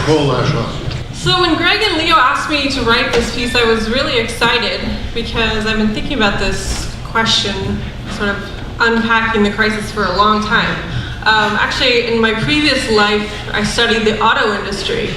Nicole Aschoff. So when Greg and Leo asked me to write this piece, I was really excited because I've been thinking about this question, sort of unpacking the crisis for a long time. Actually, in my previous life, I studied the auto industry.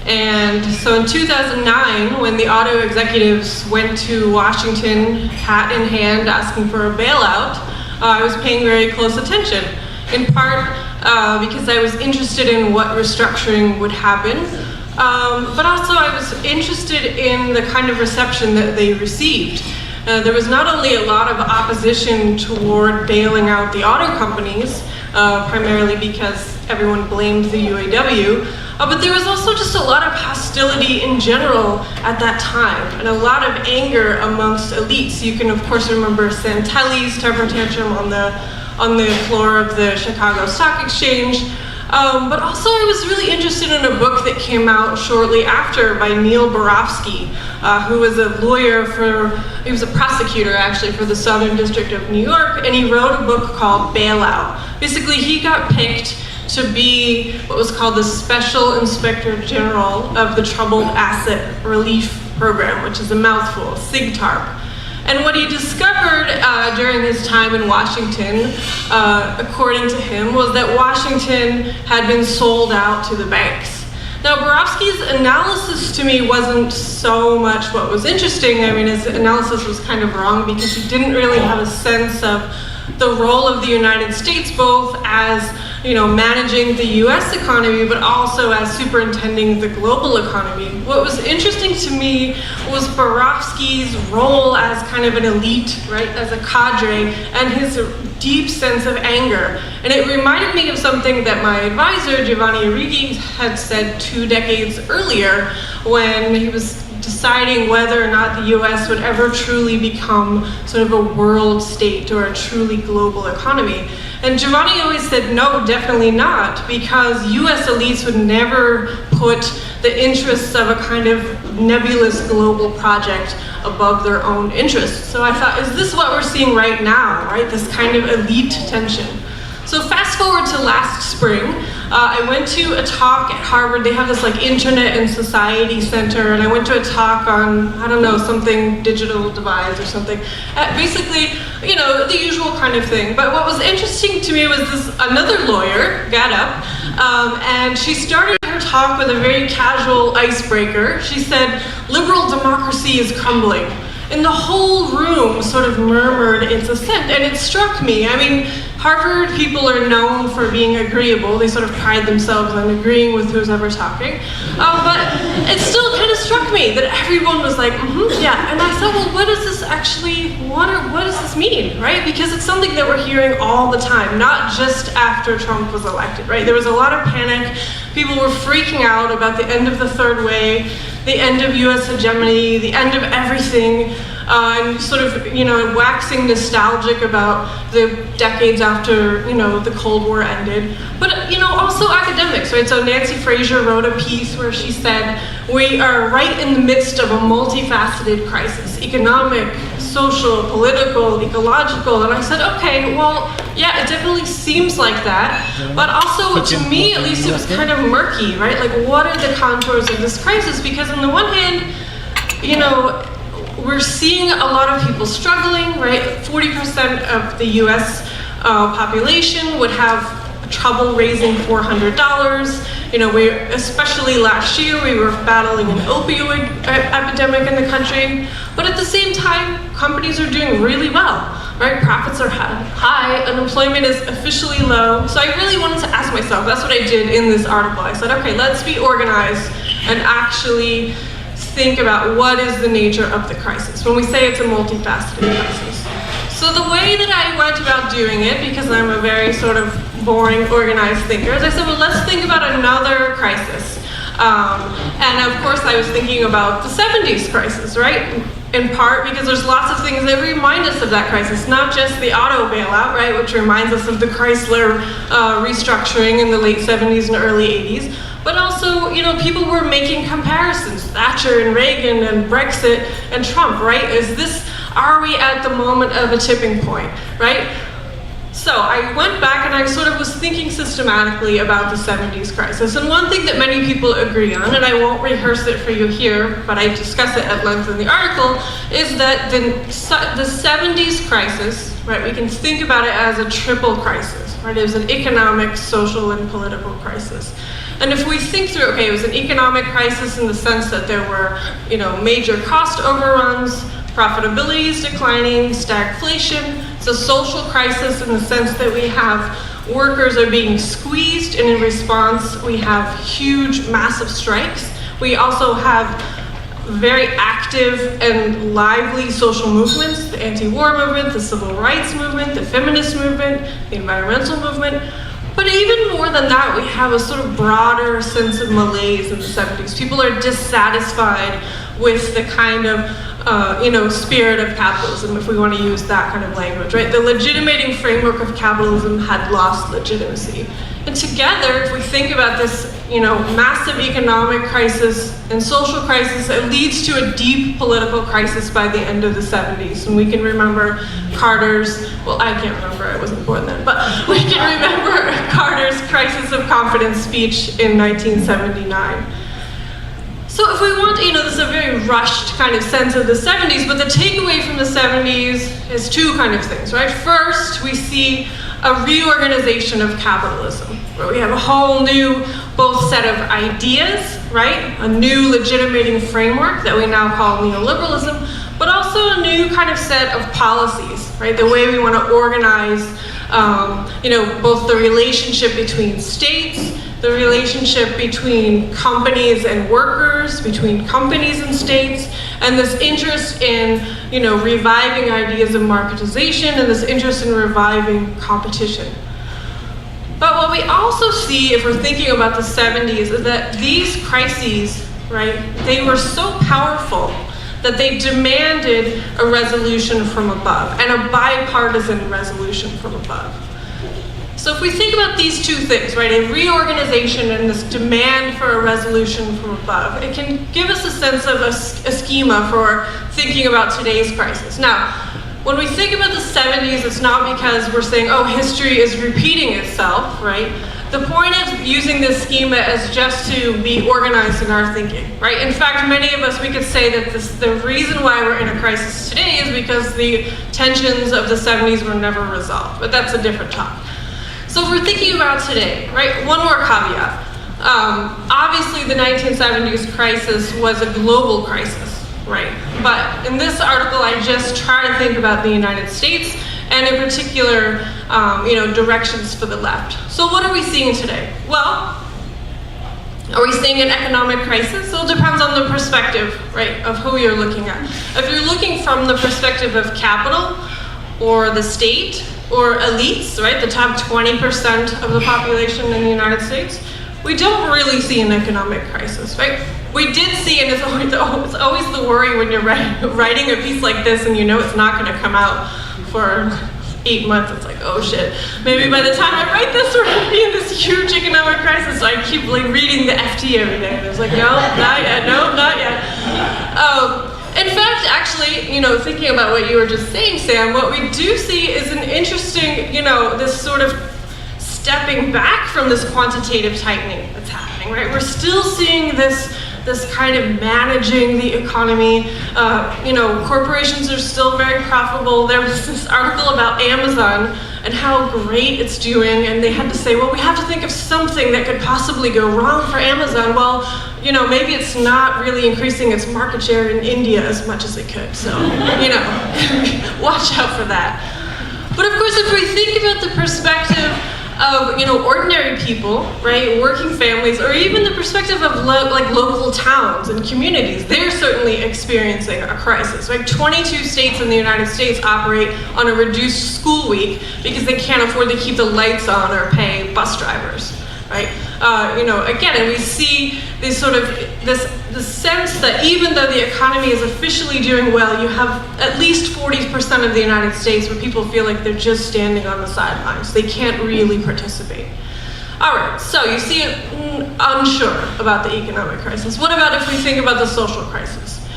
And so in 2009, when the auto executives went to Washington, hat in hand, asking for a bailout, I was paying very close attention, in part because I was interested in what restructuring would happen, but also I was interested in the kind of reception that they received. There was not only a lot of opposition toward bailing out the auto companies, primarily because everyone blamed the UAW, but there was also just a lot of hostility in general at that time, and a lot of anger amongst elites. You can of course remember Santelli's temper tantrum on the floor of the Chicago Stock Exchange. But also I was really interested in a book that came out shortly after by Neil Barofsky, who was a lawyer he was a prosecutor actually for the Southern District of New York, and he wrote a book called Bailout. Basically, he got picked to be what was called the Special Inspector General of the Troubled Asset Relief Program, which is a mouthful, SIGTARP. And what he discovered during his time in Washington, according to him, was that Washington had been sold out to the banks. Now, Barofsky's analysis to me wasn't so much what was interesting. I mean, his analysis was kind of wrong because he didn't really have a sense of the role of the United States, both as managing the US economy, but also as superintending the global economy. What was interesting to me was Barofsky's role as kind of an elite, right, as a cadre, and his deep sense of anger. And it reminded me of something that my advisor, Giovanni Arrighi, had said 2 decades earlier when he was deciding whether or not the US would ever truly become sort of a world state or a truly global economy. And Giovanni always said, no, definitely not, because US elites would never put the interests of a kind of nebulous global project above their own interests. So I thought, is this what we're seeing right now, right? This kind of elite tension. So fast forward to last spring, I went to a talk at Harvard. They have this like Internet and Society Center, and I went to a talk on, I don't know, something digital divides or something. Basically, the usual kind of thing. But what was interesting to me was another lawyer got up, and she started her talk with a very casual icebreaker. She said, "Liberal democracy is crumbling." And the whole room sort of murmured its assent, and it struck me. I mean, Harvard people are known for being agreeable. They sort of pride themselves on agreeing with who's ever talking. But it still kind of struck me that everyone was like, yeah. And I thought, well, what does this actually, what does this mean, right? Because it's something that we're hearing all the time, not just after Trump was elected, right? There was a lot of panic. People were freaking out about the end of the third way, the end of US hegemony, the end of everything, and sort of, waxing nostalgic about the decades after, the Cold War ended. But, also academics, right? So Nancy Fraser wrote a piece where she said, we are right in the midst of a multifaceted crisis, economic, social, political, ecological. And I said, okay, well, yeah, it definitely seems like that. But also, to me, at least, it was kind of murky, right? Like, what are the contours of this crisis? Because on the one hand, we're seeing a lot of people struggling, right? 40% of the US population would have trouble raising $400. Especially last year, we were battling an opioid epidemic in the country. But at the same time, companies are doing really well, right? Profits are high, unemployment is officially low. So I really wanted to ask myself, that's what I did in this article. I said, okay, let's be organized and actually think about what is the nature of the crisis when we say it's a multifaceted crisis. So the way that I went about doing it, because I'm a very sort of boring, organized thinker, is I said, well, let's think about another crisis. And of course, I was thinking about the 70s crisis, right? In part because there's lots of things that remind us of that crisis, not just the auto bailout, right, which reminds us of the Chrysler restructuring in the late 70s and early 80s, but also, people were making comparisons, Thatcher and Reagan and Brexit and Trump, right? Are we at the moment of a tipping point, right? So So I went back and I sort of was thinking systematically about the 70s crisis. And one thing that many people agree on, and I won't rehearse it for you here, but I discuss it at length in the article, is that the 70s crisis, right, we can think about it as a triple crisis, right? It was an economic, social, and political crisis. And if we think through, okay, it was an economic crisis in the sense that there were, major cost overruns, profitability is declining, stagflation. It's a social crisis in the sense that we have workers are being squeezed, and in response, we have huge, massive strikes. We also have very active and lively social movements, the anti-war movement, the civil rights movement, the feminist movement, the environmental movement. But even more than that, we have a sort of broader sense of malaise in the 70s. People are dissatisfied with the kind of spirit of capitalism, if we want to use that kind of language, right? The legitimating framework of capitalism had lost legitimacy. And together, if we think about this, massive economic crisis and social crisis, it leads to a deep political crisis by the end of the 70s. And we can remember Carter's, well, I can't remember, I wasn't born then, but we can remember Carter's crisis of confidence speech in 1979. So if we want, this is a very rushed kind of sense of the 70s, but the takeaway from the 70s is two kind of things, right? First, we see a reorganization of capitalism, where we have a whole new both set of ideas, right? A new legitimating framework that we now call neoliberalism, but also a new kind of set of policies, right? The way we want to organize, both the relationship between states, the relationship between companies and workers, between companies and states, and this interest in, reviving ideas of marketization and this interest in reviving competition. But what we also see, if we're thinking about the 70s, is that these crises, right, they were so powerful that they demanded a resolution from above, and a bipartisan resolution from above. So if we think about these two things, right, a reorganization and this demand for a resolution from above, it can give us a sense of a schema for thinking about today's crisis. Now, when we think about the 70s, it's not because we're saying, oh, history is repeating itself, right? The point of using this schema is just to be organized in our thinking, right? In fact, many of us, we could say that the reason why we're in a crisis today is because the tensions of the 70s were never resolved, but that's a different talk. So if we're thinking about today, right, one more caveat. Obviously, the 1970s crisis was a global crisis, right? But in this article, I just try to think about the United States, and in particular, directions for the left. So what are we seeing today? Well, are we seeing an economic crisis? So it depends on the perspective, right, of who you're looking at. If you're looking from the perspective of capital, or the state, or elites, right, the top 20% of the population in the United States, we don't really see an economic crisis, right? We did see, and it's always the worry when you're writing a piece like this and it's not going to come out for 8 months. It's like, oh shit, maybe by the time I write this, we're going to be in this huge economic crisis. So I keep reading the FT every day, and it's like, no, not yet, no, not yet. In fact, actually, thinking about what you were just saying, Sam, what we do see is an interesting, this sort of stepping back from this quantitative tightening that's happening, right? We're still seeing this kind of managing the economy. Corporations are still very profitable. There was this article about Amazon and how great it's doing, and they had to say, well, we have to think of something that could possibly go wrong for Amazon. Well, maybe it's not really increasing its market share in India as much as it could. So, watch out for that. But of course, if we think about the perspective of ordinary people, right, working families, or even the perspective of local towns and communities, they're certainly experiencing a crisis, right? 22 states in the United States operate on a reduced school week because they can't afford to keep the lights on or pay bus drivers, right? Again, and we see this sort of the sense that even though the economy is officially doing well, you have at least 40% of the United States where people feel like they're just standing on the sidelines. They can't really participate. All right, so you see it unsure about the economic crisis. What about if we think about the social crisis?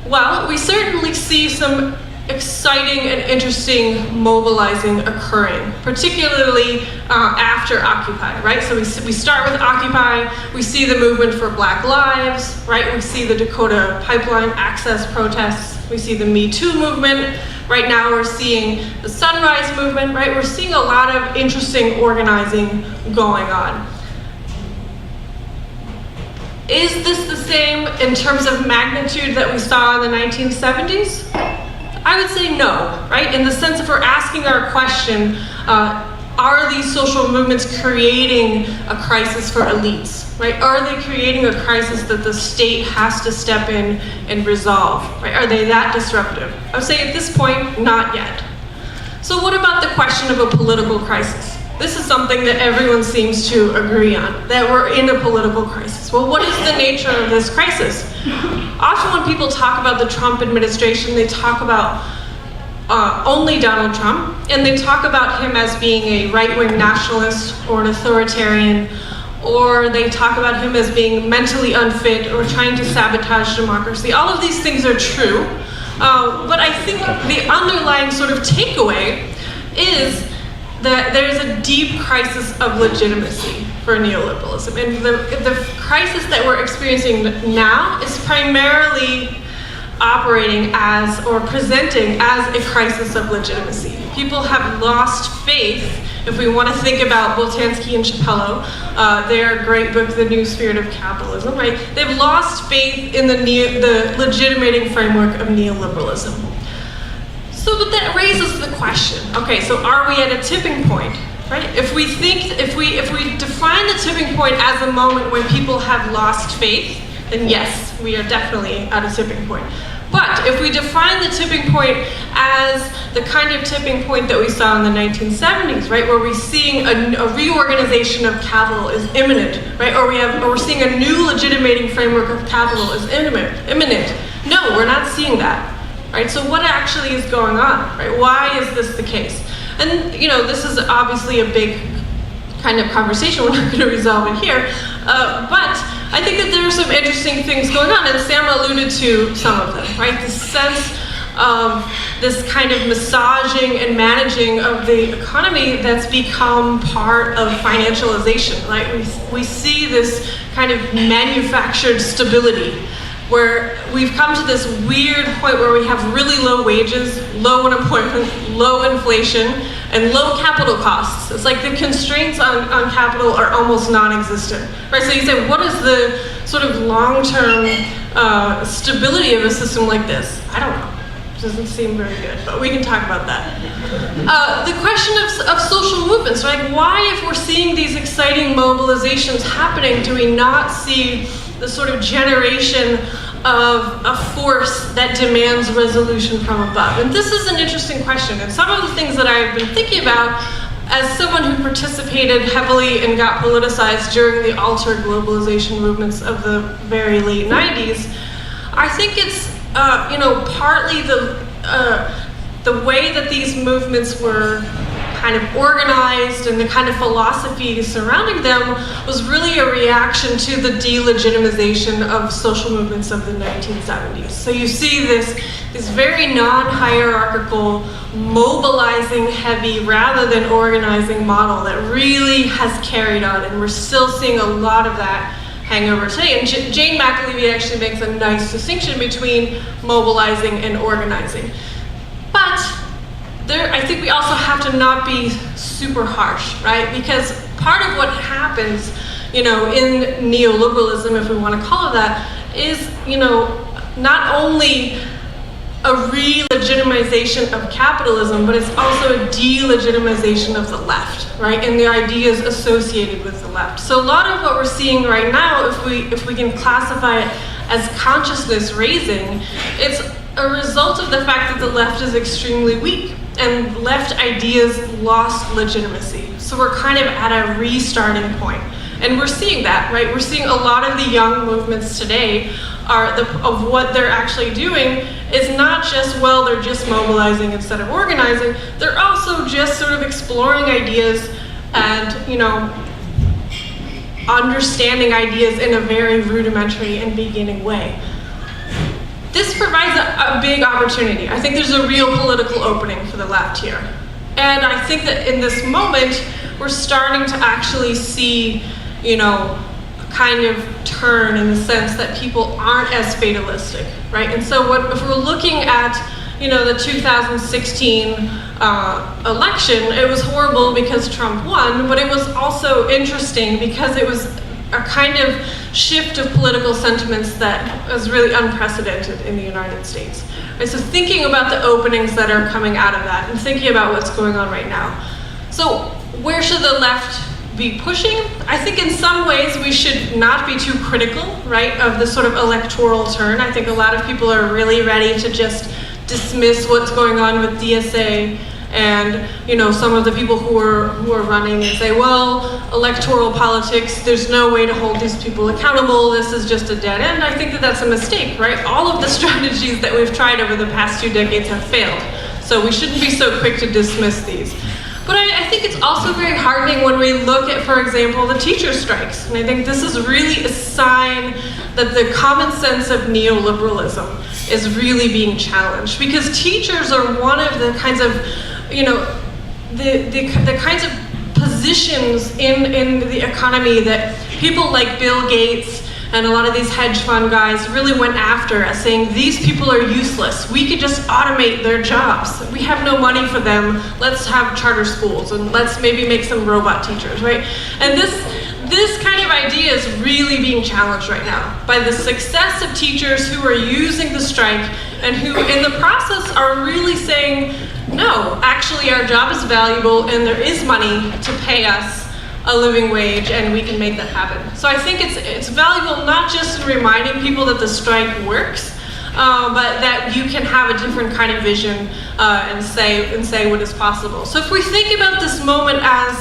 Well, we certainly see some exciting and interesting mobilizing occurring, particularly after Occupy, right? So we start with Occupy, we see the movement for Black Lives, right? We see the Dakota pipeline access protests, we see the Me Too movement. Right now we're seeing the Sunrise movement, right? We're seeing a lot of interesting organizing going on. Is this the same in terms of magnitude that we saw in the 1970s? I would say no, right? In the sense if we're asking our question, are these social movements creating a crisis for elites, right? Are they creating a crisis that the state has to step in and resolve, right? Are they that disruptive? I would say at this point, not yet. So what about the question of a political crisis? This is something that everyone seems to agree on, that we're in a political crisis. Well, what is the nature of this crisis? Often when people talk about the Trump administration, they talk about only Donald Trump, and they talk about him as being a right-wing nationalist or an authoritarian, or they talk about him as being mentally unfit or trying to sabotage democracy. All of these things are true, but I think the underlying sort of takeaway is that there's a deep crisis of legitimacy for neoliberalism. And the crisis that we're experiencing now is primarily operating as, or presenting as, a crisis of legitimacy. People have lost faith, if we want to think about Boltanski and Chappello, their great book, The New Spirit of Capitalism, right? They've lost faith in the legitimating framework of neoliberalism. So but that raises the question, okay, so are we at a tipping point, right? If we define the tipping point as a moment when people have lost faith, then yes, we are definitely at a tipping point. But if we define the tipping point as the kind of tipping point that we saw in the 1970s, right, where we're seeing a reorganization of capital is imminent, right, or we're seeing a new legitimating framework of capital is imminent. No, we're not seeing that. Right, so what actually is going on, right? Why is this the case? And this is obviously a big kind of conversation. We're not going to resolve it here, but I think that there are some interesting things going on, and Sam alluded to some of them, right? The sense of this kind of massaging and managing of the economy that's become part of financialization, right? We see this kind of manufactured stability, where we've come to this weird point where we have really low wages, low unemployment, low inflation, and low capital costs. It's like the constraints on capital are almost non-existent, right? So you say, what is the sort of long-term stability of a system like this? I don't know. It doesn't seem very good, but we can talk about that. The question of social movements, right? Why, if we're seeing these exciting mobilizations happening, do we not see the sort of generation of a force that demands resolution from above? And this is an interesting question. And some of the things that I've been thinking about as someone who participated heavily and got politicized during the altered globalization movements of the very late 90s, I think it's partly the way that these movements were kind of organized and the kind of philosophy surrounding them was really a reaction to the delegitimization of social movements of the 1970s. So you see this very non-hierarchical, mobilizing heavy rather than organizing model that really has carried on, and we're still seeing a lot of that hangover today. And Jane McAlevey actually makes a nice distinction between mobilizing and organizing. But I think we also have to not be super harsh, right? Because part of what happens, in neoliberalism, if we want to call it that, is, not only a re-legitimization of capitalism, but it's also a delegitimization of the left, right? And the ideas associated with the left. So a lot of what we're seeing right now, if we can classify it as consciousness raising, it's a result of the fact that the left is extremely weak and left ideas lost legitimacy. So we're kind of at a restarting point. And we're seeing that, right? We're seeing a lot of the young movements today of what they're actually doing is not just, well, they're just mobilizing instead of organizing. They're also just sort of exploring ideas and, understanding ideas in a very rudimentary and beginning way. This provides a big opportunity. I think there's a real political opening for the left here. And I think that in this moment, we're starting to actually see, you know, a kind of turn in the sense that people aren't as fatalistic, right? And so if we're looking at, you know, the 2016 election, it was horrible because Trump won, but it was also interesting because it was a kind of shift of political sentiments that was really unprecedented in the United States. Right, so thinking about the openings that are coming out of that and thinking about what's going on right now. So where should the left be pushing? I think in some ways we should not be too critical, right, of the sort of electoral turn. I think a lot of people are really ready to just dismiss what's going on with DSA and, you know, some of the people who are running and say, well, electoral politics, there's no way to hold these people accountable, this is just a dead end. I think that that's a mistake, right? All of the strategies that we've tried over the past 2 decades have failed. So we shouldn't be so quick to dismiss these. But I think it's also very heartening when we look at, for example, the teacher strikes. And I think this is really a sign that the common sense of neoliberalism is really being challenged. Because teachers are one of the kinds of, you know, the kinds of positions in the economy that people like Bill Gates and a lot of these hedge fund guys really went after as saying, these people are useless. We could just automate their jobs. We have no money for them. Let's have charter schools and let's maybe make some robot teachers, right? And this kind of idea is really being challenged right now by the success of teachers who are using the strike and who in the process are really saying, no, actually our job is valuable and there is money to pay us a living wage and we can make that happen. So I think it's valuable not just in reminding people that the strike works, but that you can have a different kind of vision and say what is possible. So if we think about this moment as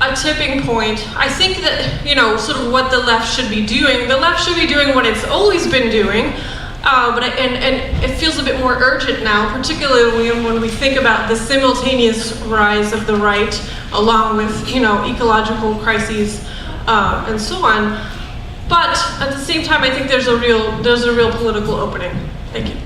a tipping point, I think that, you know, sort of what the left should be doing. The left should be doing what it's always been doing, but it feels a bit more urgent now, particularly when we think about the simultaneous rise of the right, along with, you know, ecological crises and so on. But at the same time, I think there's a real political opening. Thank you.